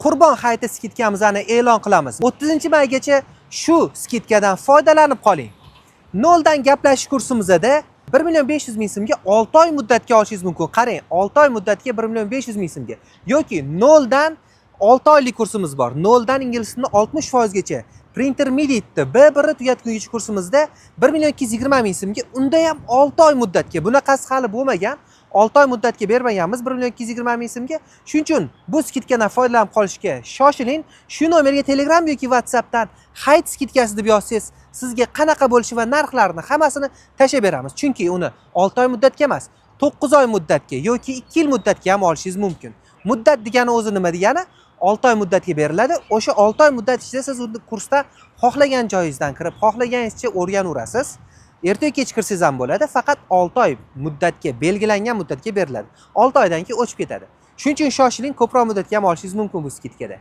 Qurbon hayiti skidkamizni e'lon qilamiz. 30-maygacha shu skidkadan foydalanib qoling. Noldan gaplashish kursimizda 1.500.000 so'mga 6 oy muddatga olishingiz mumkin. Qarang, 6 oy muddatga 1.500.000 so'mga yoki noldan 6 oylik kursimiz bor. Noldan ingliz tilini 60% gacha Intermediate B1 tugatguncha kursimizda 1.220.000 so'mga, unda ham 6 oy muddatga. Bunaqasi hali bo'lmagan. 6 oy muddatga bermaganmiz 1.220.000 so'mga. Shuning uchun bu skidkadan foydalanib qolishga shoshiling. Shu nomerga Telegram yoki WhatsAppdan hayit skidkasi deb yozsangiz, sizga qanaqa bo'lishi va narxlarini hammasini tashlab beramiz. Chunki uni 6 oy muddatga emas, 9 oy muddatga yoki 2 yil muddatga ham olishingiz mumkin. Muddat degani o'zi nima degani? 6 oy muddatga beriladi. O'sha 6 oy muddat ichida siz kursda xohlagan joyingizdan kirib, xohlaganingizcha o'rganaverasiz. Erta kech kirsangiz ham bo'ladi, faqat 6 oy muddatga, belgilangan muddatga beriladi. 6 oydan keyin o'chib ketadi. Shuning uchun shoshiling, ko'proq muddatga ham olishingiz mumkin bu skidkada.